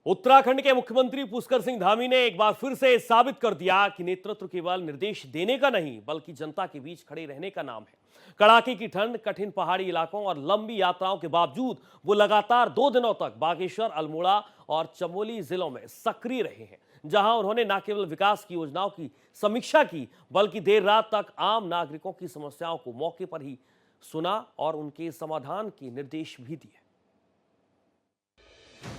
उत्तराखंड के मुख्यमंत्री पुष्कर सिंह धामी ने एक बार फिर से साबित कर दिया कि नेतृत्व केवल निर्देश देने का नहीं बल्कि जनता के बीच खड़े रहने का नाम है। कड़ाके की ठंड, कठिन पहाड़ी इलाकों और लंबी यात्राओं के बावजूद वो लगातार 2 दिनों तक बागेश्वर, अल्मोड़ा और चमोली जिलों में सक्रिय रहे हैं, जहां उन्होंने न केवल विकास की योजनाओं की समीक्षा की बल्कि देर रात तक आम नागरिकों की समस्याओं को मौके पर ही सुना और उनके समाधान के निर्देश भी दिए।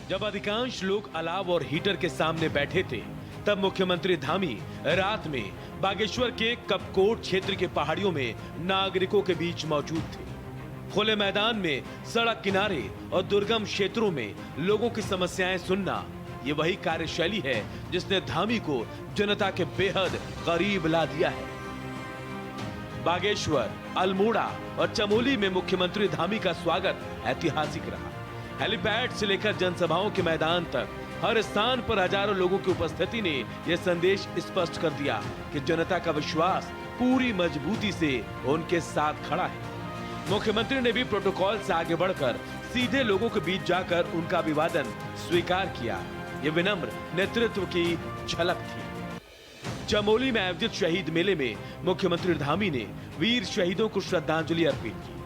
जब अधिकांश लोग अलाव और हीटर के सामने बैठे थे, तब मुख्यमंत्री धामी रात में बागेश्वर के कपकोट क्षेत्र के पहाड़ियों में नागरिकों के बीच मौजूद थे। खुले मैदान में, सड़क किनारे और दुर्गम क्षेत्रों में लोगों की समस्याएं सुनना, ये वही कार्यशैली है जिसने धामी को जनता के बेहद करीब ला दिया है। बागेश्वर, अल्मोड़ा और चमोली में मुख्यमंत्री धामी का स्वागत ऐतिहासिक रहा। हेलीपैड से लेकर जनसभाओं के मैदान तक हर स्थान पर हजारों लोगों की उपस्थिति ने यह संदेश स्पष्ट कर दिया कि जनता का विश्वास पूरी मजबूती से उनके साथ खड़ा है। मुख्यमंत्री ने भी प्रोटोकॉल से आगे बढ़कर सीधे लोगों के बीच जाकर उनका अभिवादन स्वीकार किया। ये विनम्र नेतृत्व की झलक थी। चमोली में आयोजित शहीद मेले में मुख्यमंत्री धामी ने वीर शहीदों को श्रद्धांजलि अर्पित की।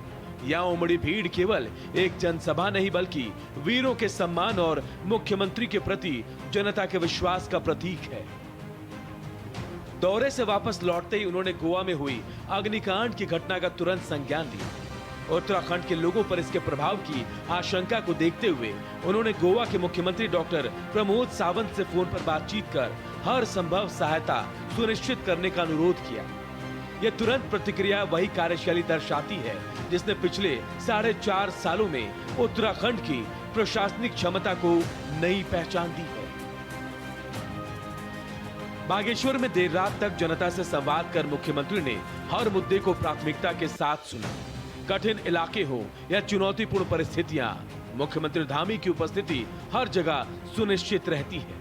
यहाँ उमड़ी भीड़ केवल एक जनसभा नहीं बल्कि वीरों के सम्मान और मुख्यमंत्री के प्रति जनता के विश्वास का प्रतीक है। दौरे से वापस लौटते ही उन्होंने गोवा में हुई अग्निकांड की घटना का तुरंत संज्ञान लिया। उत्तराखंड के लोगों पर इसके प्रभाव की आशंका को देखते हुए उन्होंने गोवा के मुख्यमंत्री डॉक्टर प्रमोद सावंत से फोन पर बातचीत कर हर संभव सहायता सुनिश्चित करने का अनुरोध किया। यह तुरंत प्रतिक्रिया वही कार्यशैली दर्शाती है जिसने पिछले 4.5 सालों में उत्तराखंड की प्रशासनिक क्षमता को नई पहचान दी है। बागेश्वर में देर रात तक जनता से संवाद कर मुख्यमंत्री ने हर मुद्दे को प्राथमिकता के साथ सुना। कठिन इलाके हो या चुनौतीपूर्ण परिस्थितियां, मुख्यमंत्री धामी की उपस्थिति हर जगह सुनिश्चित रहती है।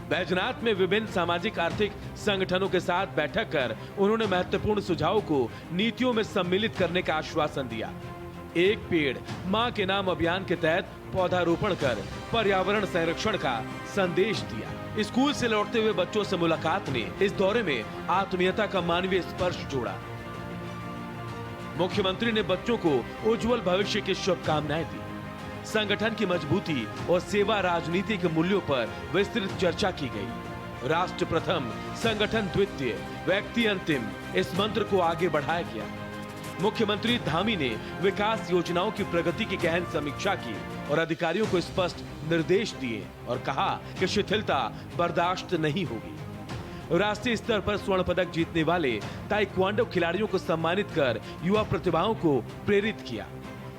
बैजनाथ में विभिन्न सामाजिक आर्थिक संगठनों के साथ बैठक कर उन्होंने महत्वपूर्ण सुझावों को नीतियों में सम्मिलित करने का आश्वासन दिया। एक पेड़ मां के नाम अभियान के तहत पौधारोपण कर पर्यावरण संरक्षण का संदेश दिया। स्कूल से लौटते हुए बच्चों से मुलाकात ने इस दौरे में आत्मीयता का मानवीय स्पर्श जोड़ा। मुख्यमंत्री ने बच्चों को उज्जवल भविष्य की शुभकामनाएं दी। संगठन की मजबूती और सेवा राजनीति के मूल्यों पर विस्तृत चर्चा की गई। राष्ट्र प्रथम, संगठन द्वितीय, व्यक्ति अंतिम, इस मंत्र को आगे बढ़ाया गया। मुख्यमंत्री धामी ने विकास योजनाओं की प्रगति की गहन समीक्षा की और अधिकारियों को स्पष्ट निर्देश दिए और कहा कि शिथिलता बर्दाश्त नहीं होगी। राष्ट्रीय स्तर पर स्वर्ण पदक जीतने वाले ताइक्वांडो खिलाड़ियों को सम्मानित कर युवा प्रतिभाओं को प्रेरित किया।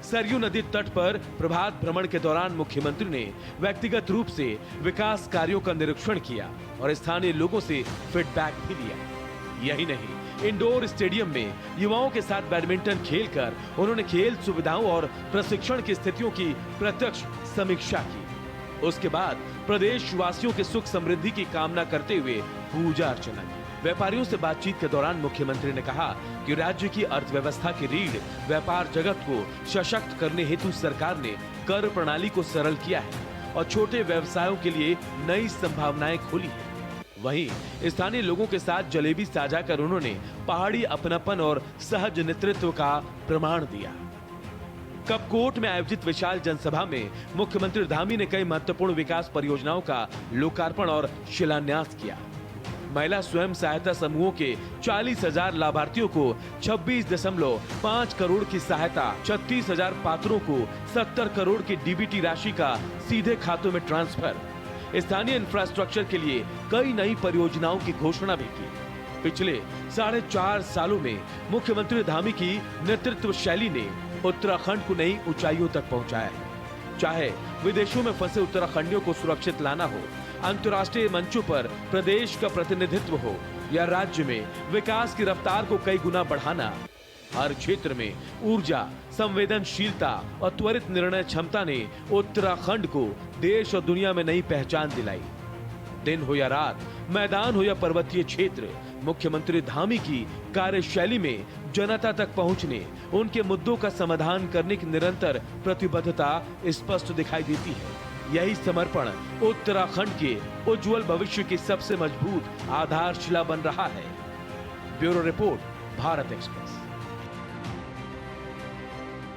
सरयू नदी तट पर प्रभात भ्रमण के दौरान मुख्यमंत्री ने व्यक्तिगत रूप से विकास कार्यों का निरीक्षण किया और स्थानीय लोगों से फीडबैक भी लिया। यही नहीं, इंडोर स्टेडियम में युवाओं के साथ बैडमिंटन खेलकर उन्होंने खेल सुविधाओं और प्रशिक्षण की स्थितियों की प्रत्यक्ष समीक्षा की। उसके बाद प्रदेश वासियों के सुख समृद्धि की कामना करते हुए पूजा अर्चना की। व्यापारियों से बातचीत के दौरान मुख्यमंत्री ने कहा कि राज्य की अर्थव्यवस्था की रीढ़ व्यापार जगत को सशक्त करने हेतु सरकार ने कर प्रणाली को सरल किया है और छोटे व्यवसायों के लिए नई संभावनाएं खोली है। वहीं स्थानीय लोगों के साथ जलेबी साझा कर उन्होंने पहाड़ी अपनापन और सहज नेतृत्व का प्रमाण दिया। कपकोट में आयोजित विशाल जनसभा में मुख्यमंत्री धामी ने कई महत्वपूर्ण विकास परियोजनाओं का लोकार्पण और शिलान्यास किया। महिला स्वयं सहायता समूहों के 40,000 लाभार्थियों को 26.5 करोड़ की सहायता, 36,000 पात्रों को 70 करोड़ की डीबीटी राशि का सीधे खातों में ट्रांसफर, स्थानीय इंफ्रास्ट्रक्चर के लिए कई नई परियोजनाओं की घोषणा भी की। पिछले 4.5 सालों में मुख्यमंत्री धामी की नेतृत्व शैली ने उत्तराखंड को नई ऊंचाइयों तक पहुंचाया है। चाहे विदेशों में फंसे उत्तराखंडियों को सुरक्षित लाना हो, अंतर्राष्ट्रीय मंचों पर प्रदेश का प्रतिनिधित्व हो या राज्य में विकास की रफ्तार को कई गुना बढ़ाना, हर क्षेत्र में ऊर्जा, संवेदनशीलता और त्वरित निर्णय क्षमता ने उत्तराखंड को देश और दुनिया में नई पहचान दिलाई। दिन हो या रात, मैदान हो या पर्वतीय क्षेत्र, मुख्यमंत्री धामी की कार्यशैली में जनता तक पहुंचने, उनके मुद्दों का समाधान करने की निरंतर प्रतिबद्धता स्पष्ट दिखाई देती है। यही समर्पण उत्तराखंड के उज्जवल भविष्य की सबसे मजबूत आधारशिला बन रहा है। Bureau report, Bharat express.